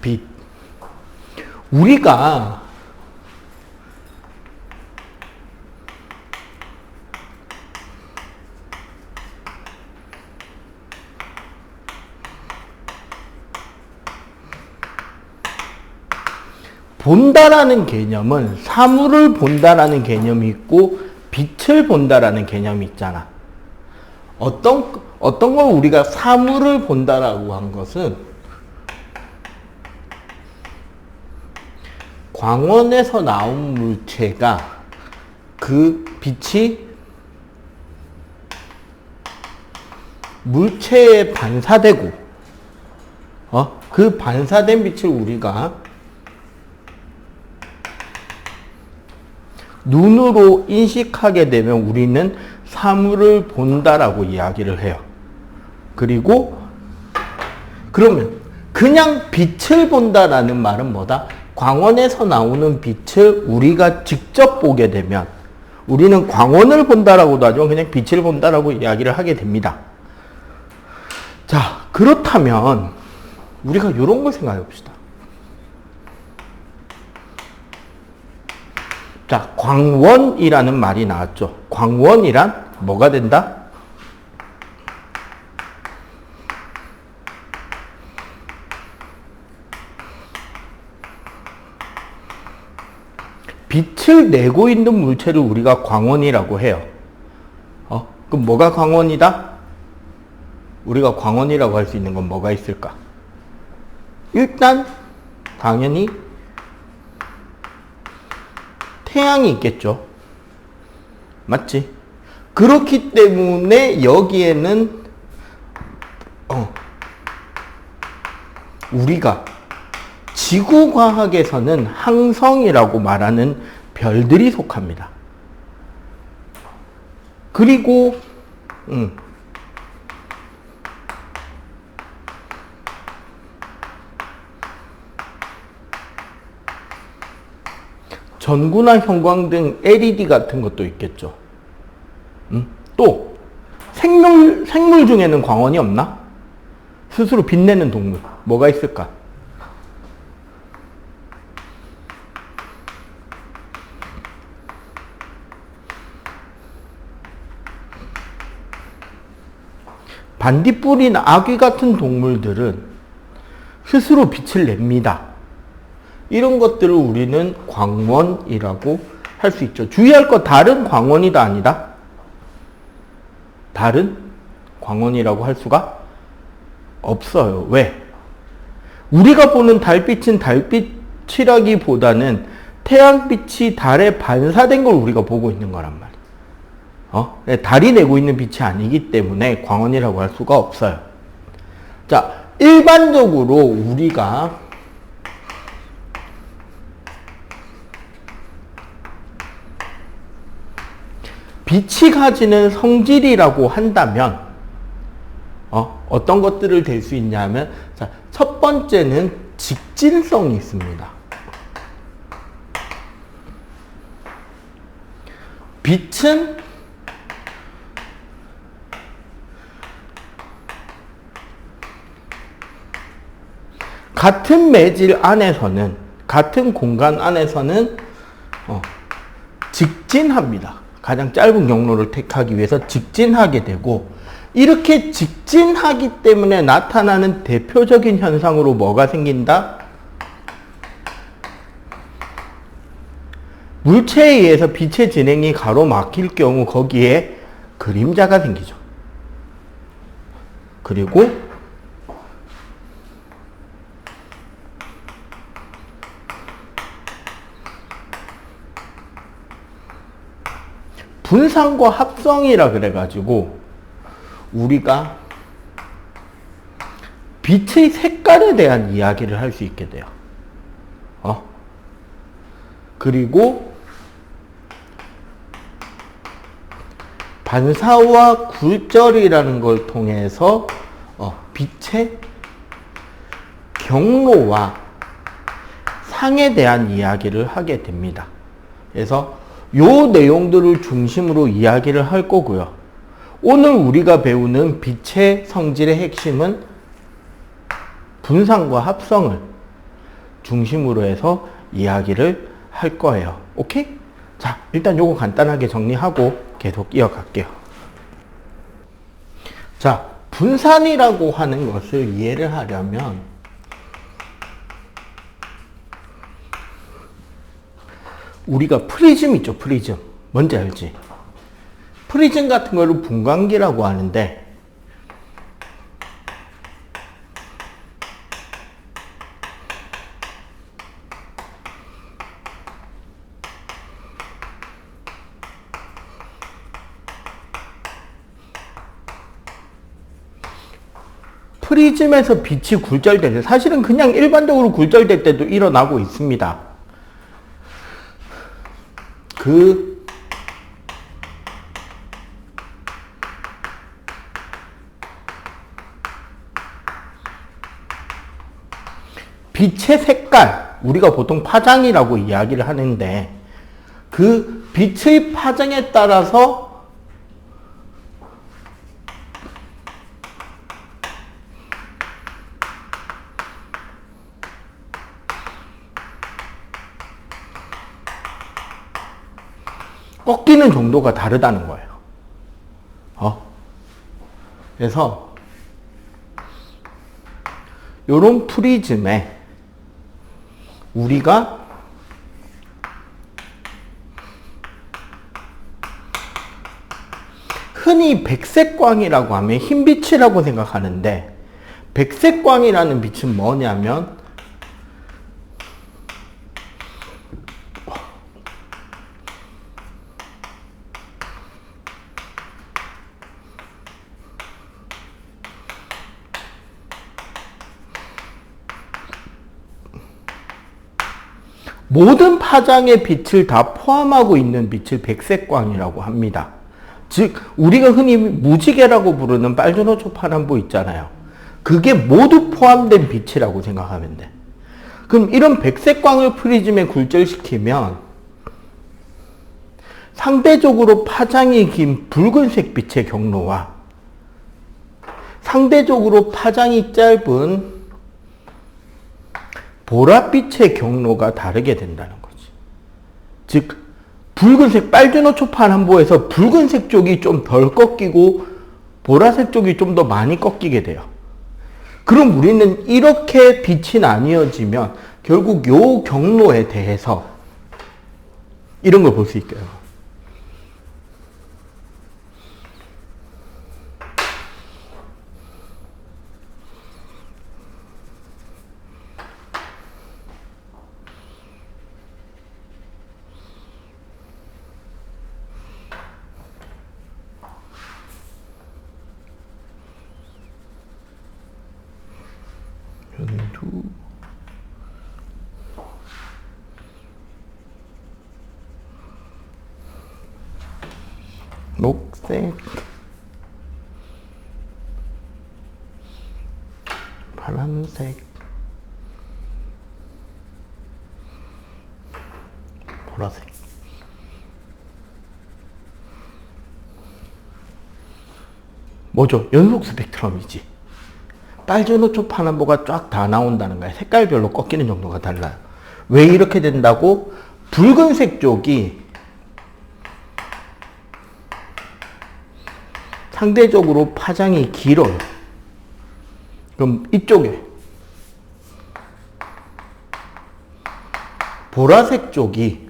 빛. 우리가 본다라는 개념은 사물을 본다라는 개념이 있고 빛을 본다라는 개념이 있잖아. 어떤 걸 우리가 사물을 본다라고 한 것은 광원에서 나온 물체가 그 빛이 물체에 반사되고 그 반사된 빛을 우리가 눈으로 인식하게 되면 우리는 사물을 본다라고 이야기를 해요. 그리고 그러면 그냥 빛을 본다라는 말은 뭐다? 광원에서 나오는 빛을 우리가 직접 보게 되면 우리는 광원을 본다라고도 하지만 그냥 빛을 본다라고 이야기를 하게 됩니다. 자, 그렇다면 우리가 이런 걸 생각해 봅시다. 자, 광원이라는 말이 나왔죠. 광원이란 뭐가 된다? 빛을 내고 있는 물체를 우리가 광원이라고 해요. 그럼 뭐가 광원이다? 우리가 광원이라고 할 수 있는 건 뭐가 있을까? 일단 당연히 태양이 있겠죠. 맞지? 그렇기 때문에 여기에는 우리가 지구과학에서는 항성이라고 말하는 별들이 속합니다. 그리고 전구나 형광등, LED 같은 것도 있겠죠. 또 생물 중에는 광원이 없나? 스스로 빛내는 동물 뭐가 있을까? 반딧불이나 아귀 같은 동물들은 스스로 빛을 냅니다. 이런 것들을 우리는 광원이라고 할 수 있죠. 주의할 거 다른 광원이다 아니다? 다른 광원이라고 할 수가 없어요. 왜? 우리가 보는 달빛은 달빛이라기보다는 태양빛이 달에 반사된 걸 우리가 보고 있는 거란 말이에요. 달이 내고 있는 빛이 아니기 때문에 광원이라고 할 수가 없어요. 자, 일반적으로 우리가 빛이 가지는 성질이라고 한다면 어떤 것들을 될 수 있냐면, 자, 첫 번째는 직진성이 있습니다. 빛은 같은 매질 안에서는, 같은 공간 안에서는 직진합니다. 가장 짧은 경로를 택하기 위해서 직진하게 되고, 이렇게 직진하기 때문에 나타나는 대표적인 현상으로 뭐가 생긴다? 물체에 의해서 빛의 진행이 가로막힐 경우 거기에 그림자가 생기죠. 그리고 분산과 합성이라 그래가지고 우리가 빛의 색깔에 대한 이야기를 할 수 있게 돼요. 그리고 반사와 굴절이라는 걸 통해서 빛의 경로와 상에 대한 이야기를 하게 됩니다. 그래서 요 내용들을 중심으로 이야기를 할 거고요. 오늘 우리가 배우는 빛의 성질의 핵심은 분산과 합성을 중심으로 해서 이야기를 할 거예요. 오케이? 자, 일단 요거 간단하게 정리하고 계속 이어갈게요. 자, 분산이라고 하는 것을 이해를 하려면 우리가 프리즘 있죠, 프리즘. 뭔지 알지? 프리즘 같은 거를 분광기라고 하는데 프리즘에서 빛이 굴절될 때, 사실은 그냥 일반적으로 굴절될 때도 일어나고 있습니다. 빛의 색깔, 우리가 보통 파장이라고 이야기를 하는데 그 빛의 파장에 따라서 꺾이는 정도가 다르다는 거예요. 그래서 요런 프리즘에 우리가 흔히 백색광이라고 하면 흰빛이라고 생각하는데, 백색광이라는 빛은 뭐냐면 모든 파장의 빛을 다 포함하고 있는 빛을 백색광이라고 합니다. 즉 우리가 흔히 무지개라고 부르는 빨주노초 파란보 있잖아요. 그게 모두 포함된 빛이라고 생각하면 돼. 그럼 이런 백색광을 프리즘에 굴절시키면 상대적으로 파장이 긴 붉은색 빛의 경로와 상대적으로 파장이 짧은 보랏빛의 경로가 다르게 된다는 거지. 즉 붉은색 빨주노초 파란보에서 붉은색 쪽이 좀 덜 꺾이고 보라색 쪽이 좀 더 많이 꺾이게 돼요. 그럼 우리는 이렇게 빛이 나뉘어지면 결국 요 경로에 대해서 이런 걸 볼 수 있어요. 녹색, 파란색, 보라색. 뭐죠? 연속 스펙트럼이지. 빨주노초 파란보가 쫙 다 나온다는 거야. 색깔별로 꺾이는 정도가 달라요. 왜 이렇게 된다고? 붉은색 쪽이 상대적으로 파장이 길어요. 그럼 이쪽에 보라색 쪽이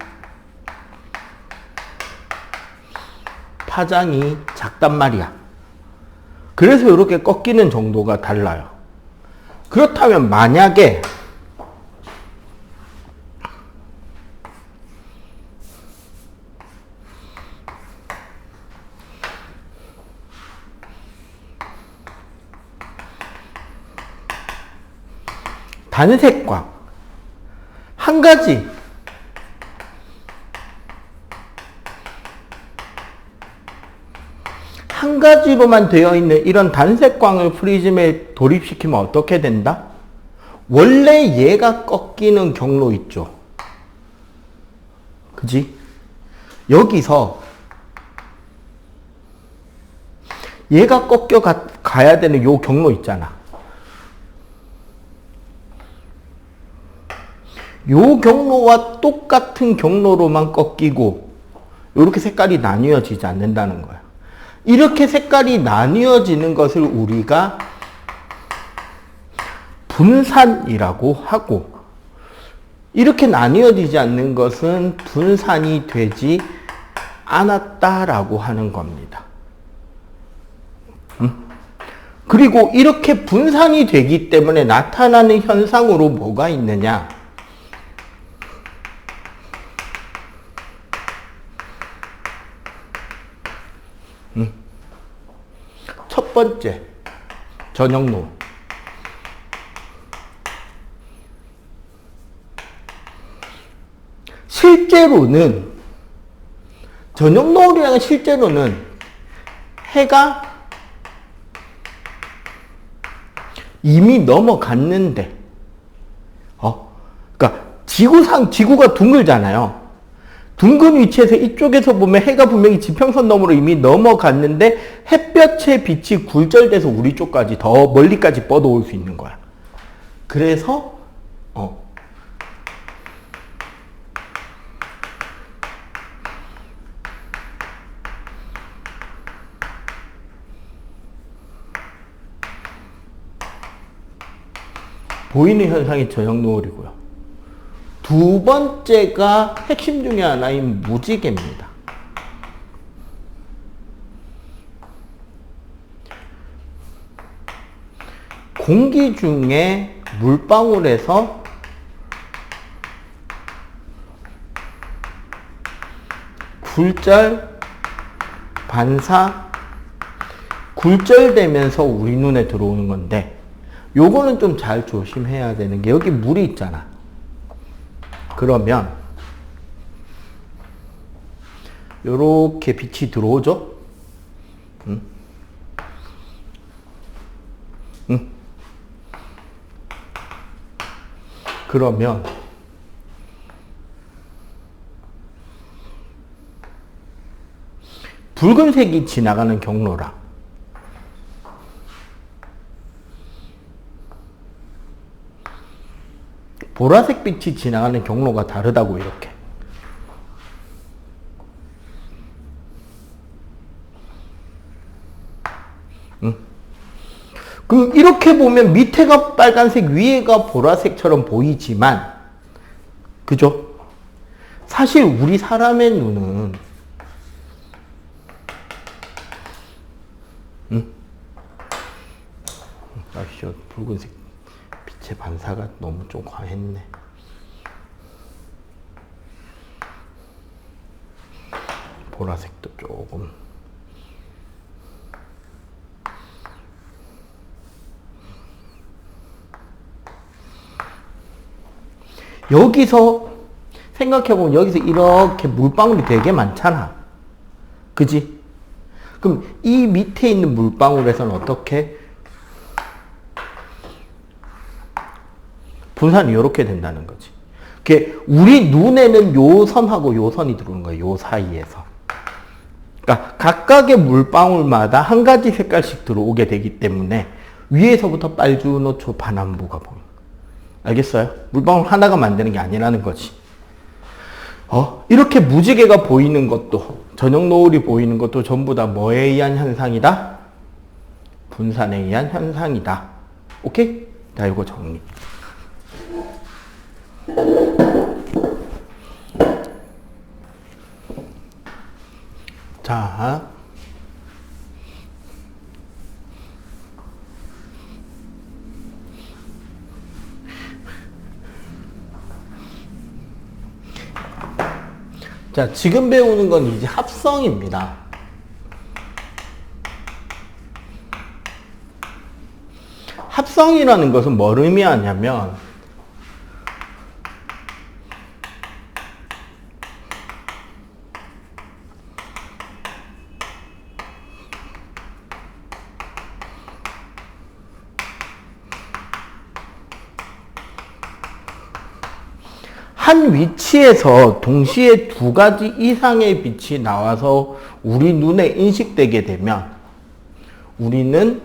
파장이 작단 말이야. 그래서 이렇게 꺾이는 정도가 달라요. 그렇다면 만약에 단색광 한 가지로만 되어 있는 이런 단색광을 프리즘에 돌입시키면 어떻게 된다? 원래 얘가 꺾이는 경로 있죠. 그지? 여기서 얘가 꺾여 가야 되는 요 경로 있잖아. 요 경로와 똑같은 경로로만 꺾이고 이렇게 색깔이 나뉘어지지 않는다는 거예요. 이렇게 색깔이 나뉘어지는 것을 우리가 분산이라고 하고, 이렇게 나뉘어지지 않는 것은 분산이 되지 않았다라고 하는 겁니다. 그리고 이렇게 분산이 되기 때문에 나타나는 현상으로 뭐가 있느냐? 첫 번째, 전형노. 실제로는, 전형노을이랑 실제로는 해가 이미 넘어갔는데, 그러니까 지구가 둥글잖아요. 둥근 위치에서 이쪽에서 보면 해가 분명히 지평선 너머로 이미 넘어갔는데 햇볕의 빛이 굴절돼서 우리 쪽까지 더 멀리까지 뻗어올 수 있는 거야. 그래서 보이는 현상이 저녁노을이고요. 두 번째가 핵심 중에 하나인 무지개입니다. 공기 중에 물방울에서 굴절, 반사, 굴절되면서 우리 눈에 들어오는 건데, 요거는 좀 잘 조심해야 되는 게, 여기 물이 있잖아. 그러면 요렇게 빛이 들어오죠? 그러면 붉은색이 지나가는 경로랑 보라색 빛이 지나가는 경로가 다르다고, 이렇게. 그럼 이렇게 보면 밑에가 빨간색, 위에가 보라색처럼 보이지만, 그죠? 사실 우리 사람의 눈은 아쉬워, 붉은색 빛의 반사가 너무 좀 과했네. 보라색도 조금. 여기서 생각해보면 여기서 이렇게 물방울이 되게 많잖아. 그지? 그럼 이 밑에 있는 물방울에서는 어떻게? 분산이 이렇게 된다는 거지. 그게 우리 눈에는 요 선하고 요 선이 들어오는 거예요. 요 사이에서. 그러니까 각각의 물방울마다 한 가지 색깔씩 들어오게 되기 때문에 위에서부터 빨주노초 파남보가 보여. 알겠어요? 물방울 하나가 만드는 게 아니라는 거지. 이렇게 무지개가 보이는 것도, 저녁 노을이 보이는 것도 전부 다 뭐에 의한 현상이다? 분산에 의한 현상이다. 오케이? 자, 이거 정리. 자, 지금 배우는 건 이제 합성입니다. 합성이라는 것은 뭘 의미하냐면, 한 위치에서 동시에 두 가지 이상의 빛이 나와서 우리 눈에 인식되게 되면 우리는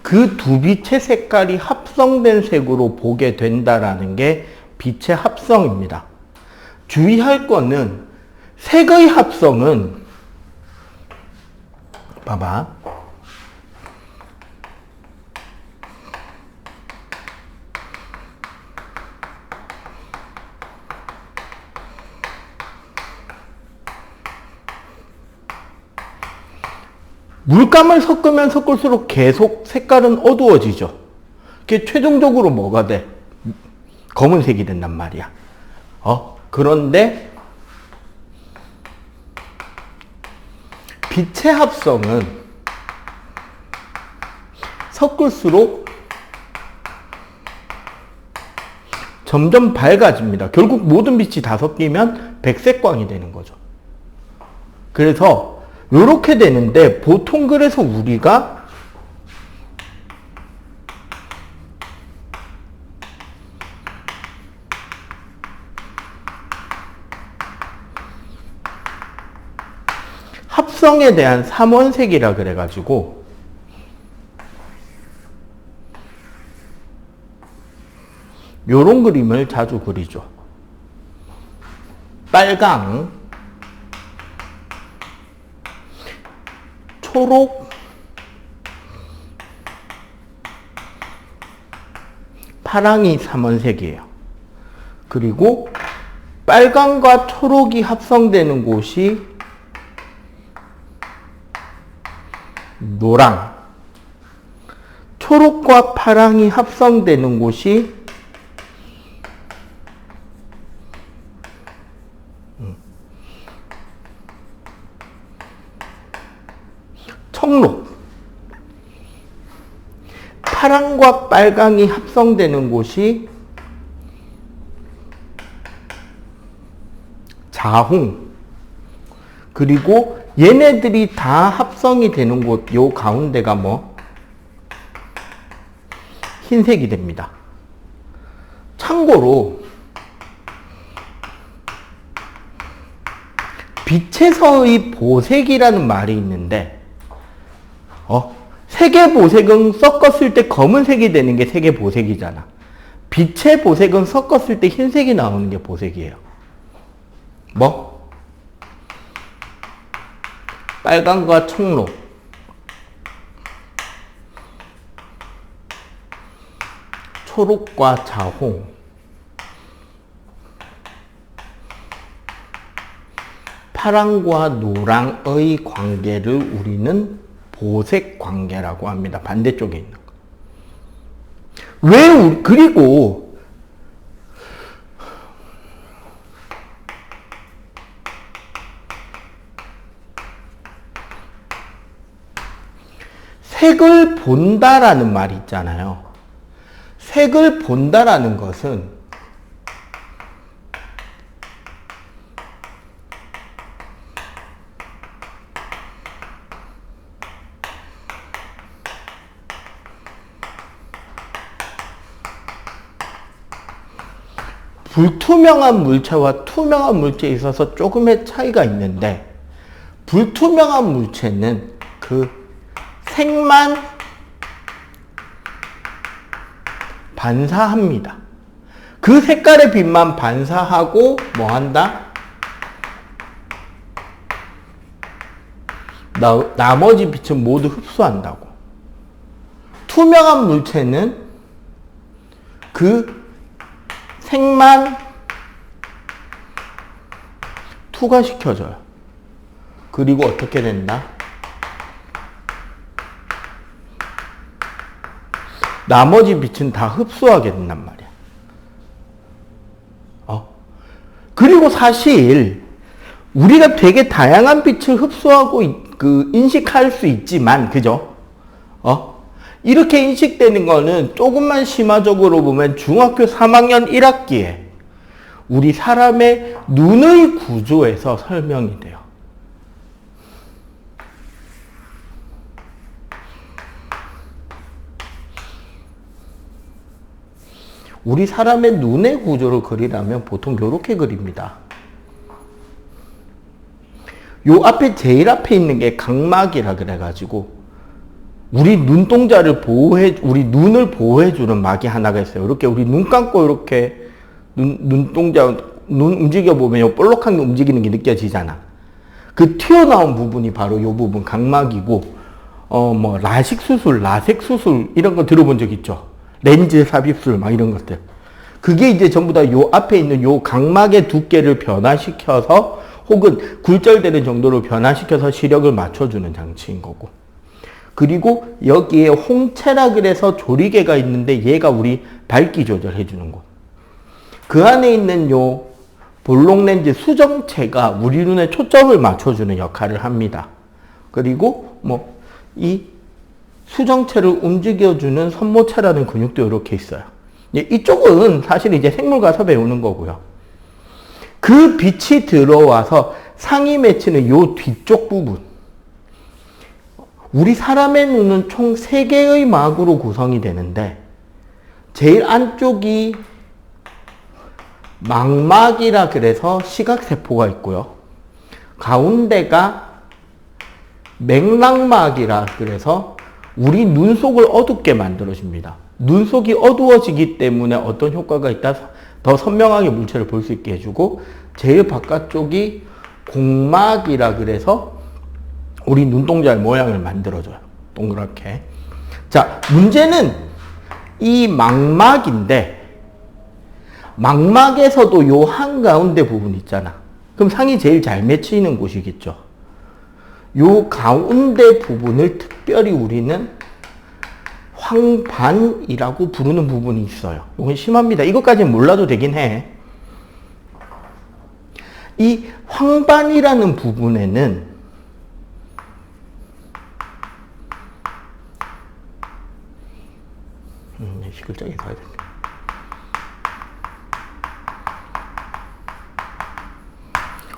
그 두 빛의 색깔이 합성된 색으로 보게 된다라는 게 빛의 합성입니다. 주의할 거는 색의 합성은 봐봐. 물감을 섞으면 섞을수록 계속 색깔은 어두워지죠. 그게 최종적으로 뭐가 돼? 검은색이 된단 말이야. 그런데 빛의 합성은 섞을수록 점점 밝아집니다. 결국 모든 빛이 다 섞이면 백색광이 되는 거죠. 그래서 요렇게 되는데 보통 그래서 우리가 합성에 대한 삼원색이라 그래가지고 요런 그림을 자주 그리죠. 빨강, 초록, 파랑이 삼원색이에요. 그리고 빨강과 초록이 합성되는 곳이 노랑, 초록과 파랑이 합성되는 곳이 청록, 파랑과 빨강이 합성되는 곳이 자홍, 그리고 얘네들이 다 합성이 되는 곳, 요 가운데가 뭐? 흰색이 됩니다. 참고로 빛에서의 보색이라는 말이 있는데 색의 보색은 섞었을 때 검은색이 되는 게 색의 보색이잖아. 빛의 보색은 섞었을 때 흰색이 나오는 게 보색이에요. 뭐? 빨강과 청록, 초록과 자홍, 파랑과 노랑의 관계를 우리는 보색 관계라고 합니다. 반대쪽에 있는 거. 그리고 색을 본다라는 말이 있잖아요. 색을 본다라는 것은 불투명한 물체와 투명한 물체에 있어서 조금의 차이가 있는데, 불투명한 물체는 그 색만 반사합니다. 그 색깔의 빛만 반사하고 뭐 한다? 나머지 빛은 모두 흡수한다고. 투명한 물체는 그 색만 투과시켜줘요. 그리고 어떻게 된다? 나머지 빛은 다 흡수하게 된단 말이야. 그리고 사실 우리가 되게 다양한 빛을 흡수하고 인식할 수 있지만, 그죠? 이렇게 인식되는 거는 조금만 심화적으로 보면 중학교 3학년 1학기에 우리 사람의 눈의 구조에서 설명이 돼요. 우리 사람의 눈의 구조를 그리려면 보통 이렇게 그립니다. 요 앞에 제일 앞에 있는 게 각막이라 그래가지고 우리 우리 눈을 보호해주는 막이 하나가 있어요. 이렇게 우리 눈 감고 이렇게 눈동자, 눈 움직여보면 볼록한 게 움직이는 게 느껴지잖아. 그 튀어나온 부분이 바로 이 부분, 각막이고, 라식 수술, 라섹 수술, 이런 거 들어본 적 있죠? 렌즈 삽입술, 막 이런 것들. 그게 이제 전부 다 요 앞에 있는 요 각막의 두께를 변화시켜서 혹은 굴절되는 정도로 변화시켜서 시력을 맞춰주는 장치인 거고. 그리고 여기에 홍채라 그래서 조리개가 있는데 얘가 우리 밝기 조절해주는 거. 그 안에 있는 요 볼록 렌즈 수정체가 우리 눈에 초점을 맞춰주는 역할을 합니다. 그리고 이 수정체를 움직여주는 선모체라는 근육도 이렇게 있어요. 이쪽은 사실 이제 생물 가서 배우는 거고요. 그 빛이 들어와서 상이 맺히는 요 뒤쪽 부분. 우리 사람의 눈은 총 3개의 막으로 구성이 되는데 제일 안쪽이 망막이라 그래서 시각세포가 있고요. 가운데가 맥락막이라 그래서 우리 눈 속을 어둡게 만들어줍니다. 눈 속이 어두워지기 때문에 어떤 효과가 있다? 더 선명하게 물체를 볼 수 있게 해주고, 제일 바깥쪽이 공막이라 그래서 우리 눈동자의 모양을 만들어줘요. 동그랗게. 자, 문제는 이 망막인데, 망막에서도 요 한가운데 부분 있잖아. 그럼 상이 제일 잘 맺히는 곳이겠죠. 요 가운데 부분을 특별히 우리는 황반이라고 부르는 부분이 있어요. 이건 심합니다. 이것까지는 몰라도 되긴 해. 이 황반이라는 부분에는 시글적인 사야 됩니다.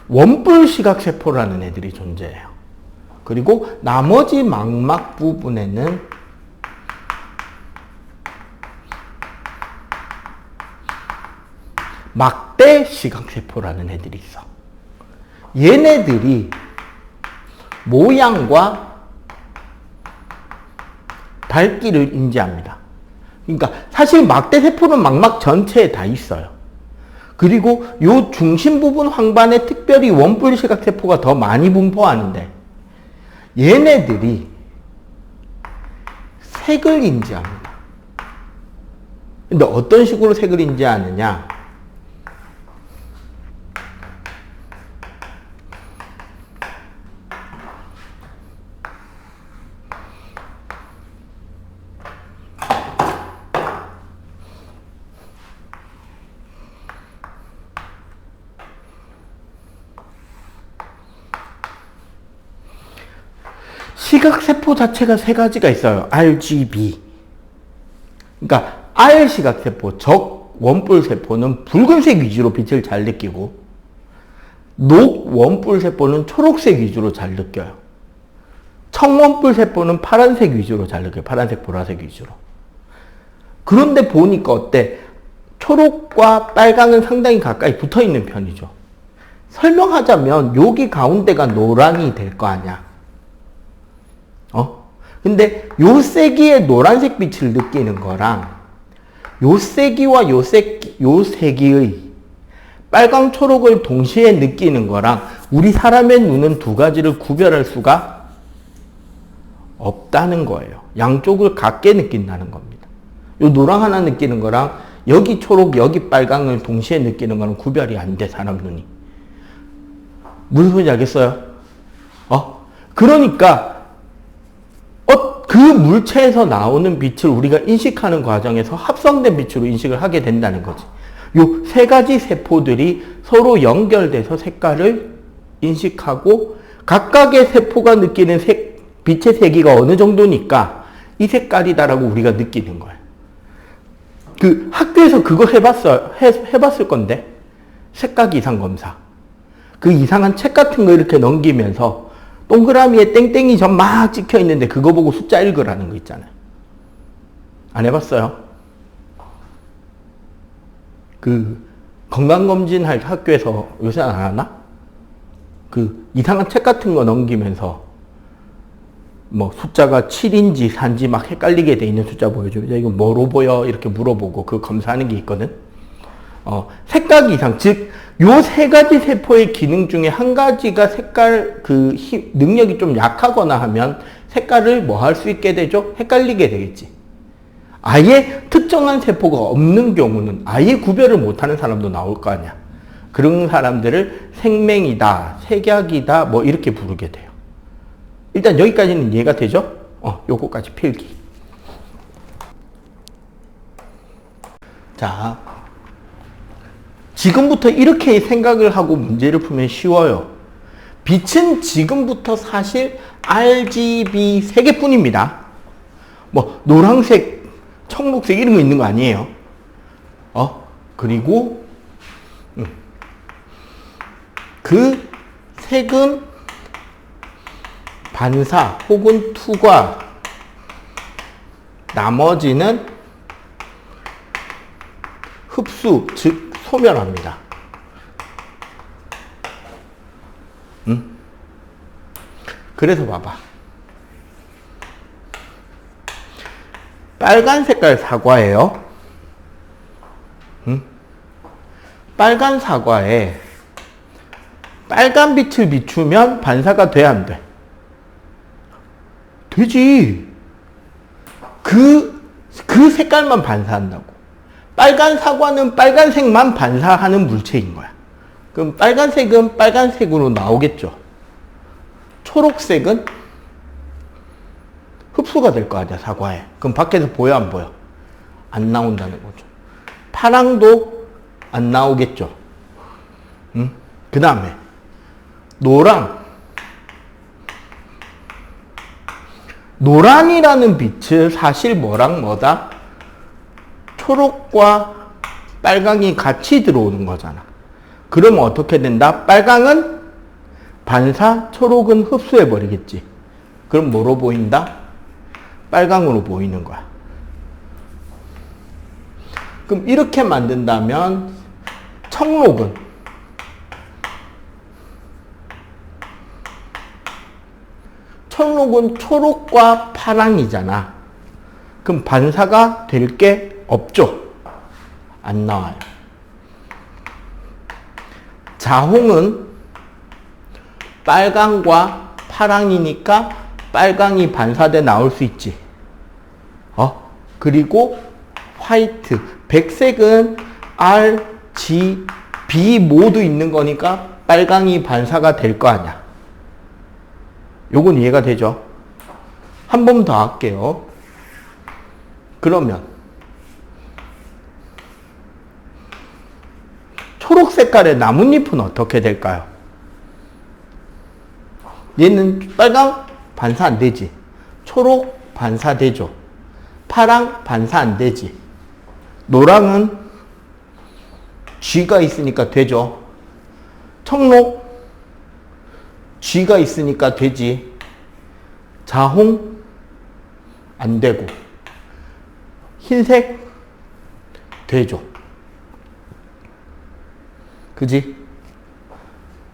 원뿔 시각세포라는 애들이 존재해요. 그리고 나머지 망막 부분에는 막대 시각세포라는 애들이 있어. 얘네들이 모양과 밝기를 인지합니다. 그러니까 사실 막대세포는 망막 전체에 다 있어요. 그리고 요 중심 부분 황반에 특별히 원뿔 시각세포가 더 많이 분포하는데 얘네들이 색을 인지합니다. 근데 어떤 식으로 색을 인지하느냐? 시각세포 자체가 3가지가 있어요. RGB. 그러니까 R 시각세포, 적 원뿔세포는 붉은색 위주로 빛을 잘 느끼고, 녹 원뿔세포는 초록색 위주로 잘 느껴요. 청원뿔세포는 파란색 위주로 잘 느껴요. 파란색, 보라색 위주로. 그런데 보니까 어때? 초록과 빨강은 상당히 가까이 붙어 있는 편이죠. 설명하자면 여기 가운데가 노랑이 될 거 아니야. 근데 요 세기의 노란색 빛을 느끼는 거랑 요 세기와 요 세기의 빨강 초록을 동시에 느끼는 거랑 우리 사람의 눈은 2가지를 구별할 수가 없다는 거예요. 양쪽을 같게 느낀다는 겁니다. 요 노랑 하나 느끼는 거랑 여기 초록 여기 빨강을 동시에 느끼는 거는 구별이 안 돼, 사람 눈이. 무슨 소리인지 알겠어요? 그러니까 그 물체에서 나오는 빛을 우리가 인식하는 과정에서 합성된 빛으로 인식을 하게 된다는 거지. 요 3가지 세포들이 서로 연결돼서 색깔을 인식하고 각각의 세포가 느끼는 빛의 세기가 어느 정도니까 이 색깔이다라고 우리가 느끼는 거야. 그 학교에서 그거 해봤을 건데, 색각 이상 검사. 그 이상한 책 같은 거 이렇게 넘기면서 동그라미에 땡땡이 점 막 찍혀 있는데 그거 보고 숫자 읽으라는 거 있잖아요. 안 해봤어요? 그 건강검진 할 학교에서 요새 안 하나? 그 이상한 책 같은 거 넘기면서 뭐 숫자가 7인지 4인지 막 헷갈리게 돼 있는 숫자 보여주면 이거 뭐로 보여? 이렇게 물어보고 그 검사하는 게 있거든. 색각 이상, 즉 요 세 가지 세포의 기능 중에 한 가지가 색깔 능력이 좀 약하거나 하면 색깔을 뭐 할 수 있게 되죠? 헷갈리게 되겠지. 아예 특정한 세포가 없는 경우는 아예 구별을 못하는 사람도 나올 거 아니야. 그런 사람들을 생맹이다, 색약이다, 뭐 이렇게 부르게 돼요. 일단 여기까지는 이해가 되죠? 요거까지 필기. 자, 지금부터 이렇게 생각을 하고 문제를 풀면 쉬워요. 빛은 지금부터 사실 RGB 3개뿐입니다. 뭐 노란색, 청록색 이런 거 있는 거 아니에요. 그리고 그 색은 반사 혹은 투과, 나머지는 흡수, 즉 소멸합니다. 그래서 봐봐. 빨간 색깔 사과예요. 빨간 사과에 빨간 빛을 비추면 반사가 돼, 안 돼? 되지. 그 색깔만 반사한다고. 빨간 사과는 빨간색만 반사하는 물체인 거야. 그럼 빨간색은 빨간색으로 나오겠죠. 초록색은 흡수가 될 거 아니야, 사과에. 그럼 밖에서 보여, 안 보여? 안 나온다는 거죠. 파랑도 안 나오겠죠. 그 다음에 노란이라는 빛은 사실 뭐랑 뭐다? 초록과 빨강이 같이 들어오는 거잖아. 그러면 어떻게 된다? 빨강은 반사, 초록은 흡수해 버리겠지. 그럼 뭐로 보인다? 빨강으로 보이는 거야. 그럼 이렇게 만든다면 청록은 초록과 파랑이잖아. 그럼 반사가 될 게 없죠. 안 나와요. 자홍은 빨강과 파랑이니까 빨강이 반사돼 나올 수 있지. 그리고 화이트, 백색은 R, G, B 모두 있는 거니까 빨강이 반사가 될 거 아니야. 요건 이해가 되죠? 한 번 더 할게요. 그러면 초록 색깔의 나뭇잎은 어떻게 될까요? 얘는 빨강 반사 안 되지. 초록 반사되죠. 파랑 반사 안 되지. 노랑은 G가 있으니까 되죠. 청록 G가 있으니까 되지. 자홍 안 되고. 흰색 되죠. 그지?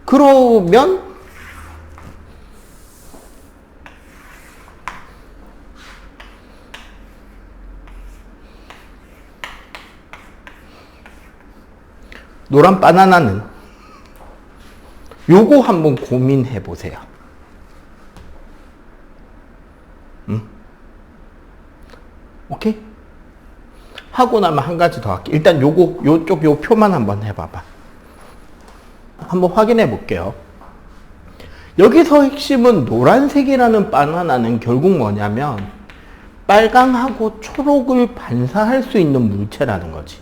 그러면 노란 바나나는 요거 한번 고민해 보세요. 오케이? 하고 나면 한 가지 더 할게. 일단 요쪽 요 표만 한번 해봐봐. 한번 확인해 볼게요. 여기서 핵심은 노란색이라는 바나나는 결국 뭐냐면 빨강하고 초록을 반사할 수 있는 물체라는 거지.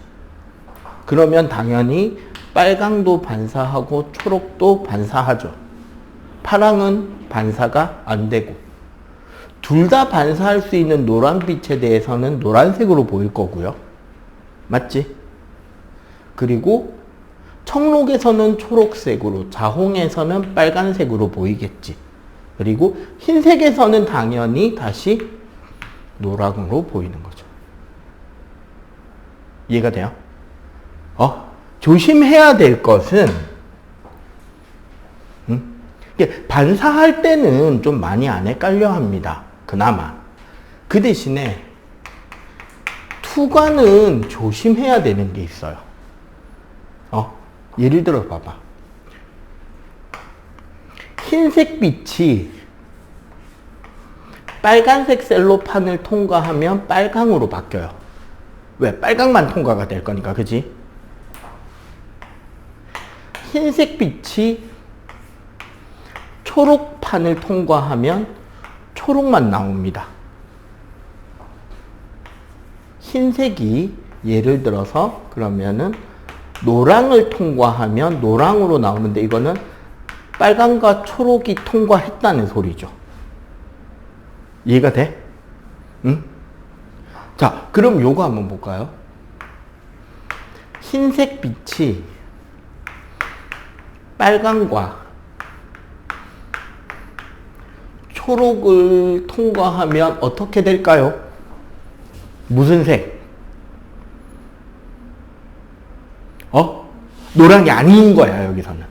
그러면 당연히 빨강도 반사하고 초록도 반사하죠. 파랑은 반사가 안 되고. 둘 다 반사할 수 있는 노란빛에 대해서는 노란색으로 보일 거고요. 맞지? 그리고 청록에서는 초록색으로, 자홍에서는 빨간색으로 보이겠지. 그리고 흰색에서는 당연히 다시 노랑으로 보이는 거죠. 이해가 돼요? 조심해야 될 것은 이게 반사할 때는 좀 많이 안 헷갈려 합니다. 그나마. 그 대신에 투과는 조심해야 되는 게 있어요. 예를 들어 봐봐. 흰색 빛이 빨간색 셀로판을 통과하면 빨강으로 바뀌어요. 왜? 빨강만 통과가 될 거니까, 그지? 흰색 빛이 초록판을 통과하면 초록만 나옵니다. 흰색이 예를 들어서 그러면은 노랑을 통과하면 노랑으로 나오는데 이거는 빨강과 초록이 통과했다는 소리죠. 이해가 돼? 응? 자, 그럼 요거 한번 볼까요? 흰색 빛이 빨강과 초록을 통과하면 어떻게 될까요? 무슨 색? 노랑이 아닌 거야, 여기서는.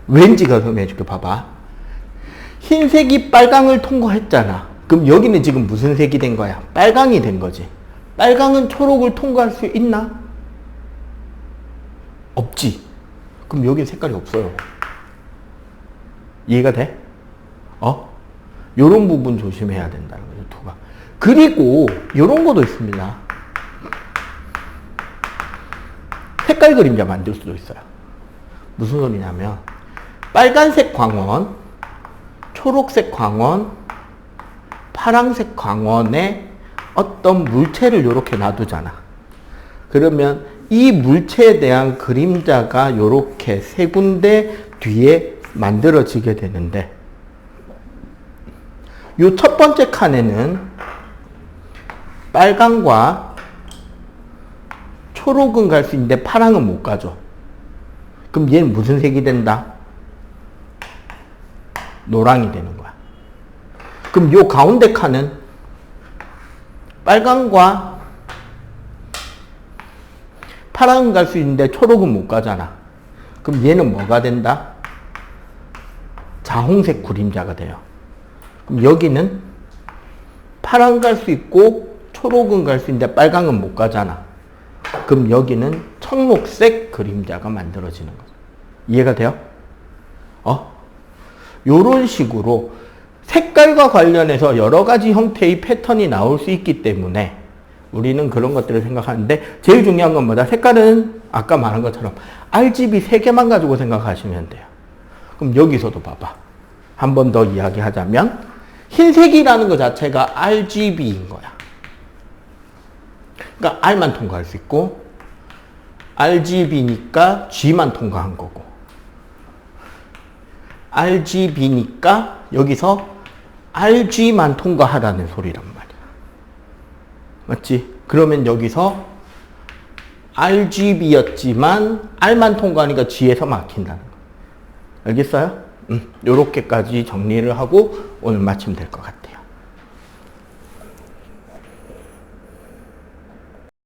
왠지가 설명해줄게, 봐봐. 흰색이 빨강을 통과했잖아. 그럼 여기는 지금 무슨 색이 된 거야? 빨강이 된 거지. 빨강은 초록을 통과할 수 있나? 없지. 그럼 여기 색깔이 없어요. 이해가 돼? 요런 부분 조심해야 된다는 거죠, 투가. 그리고 요런 것도 있습니다. 색깔 그림자 만들 수도 있어요. 무슨 소리냐면 빨간색 광원, 초록색 광원, 파란색 광원에 어떤 물체를 이렇게 놔두잖아. 그러면 이 물체에 대한 그림자가 이렇게 세 군데 뒤에 만들어지게 되는데 이 첫 번째 칸에는 빨강과 초록은 갈 수 있는데 파랑은 못 가죠. 그럼 얘는 무슨 색이 된다? 노랑이 되는 거야. 그럼 요 가운데 칸은 빨강과 파랑은 갈 수 있는데 초록은 못 가잖아. 그럼 얘는 뭐가 된다? 자홍색 그림자가 돼요. 그럼 여기는 파랑 갈 수 있고 초록은 갈 수 있는데 빨강은 못 가잖아. 그럼 여기는 청록색 그림자가 만들어지는 거죠. 이해가 돼요? 요런 식으로 색깔과 관련해서 여러 가지 형태의 패턴이 나올 수 있기 때문에 우리는 그런 것들을 생각하는데 제일 중요한 건 뭐다? 색깔은 아까 말한 것처럼 RGB 3개만 가지고 생각하시면 돼요. 그럼 여기서도 봐봐. 한 번 더 이야기하자면 흰색이라는 것 자체가 RGB인 거야. 그러니까 R만 통과할 수 있고 RGB니까 G만 통과한 거고 RGB니까 여기서 RG만 통과하라는 소리란 말이야. 맞지? 그러면 여기서 RGB였지만 R만 통과하니까 G에서 막힌다는 거야. 알겠어요? 요렇게까지 정리를 하고 오늘 마치면 될 것 같아요.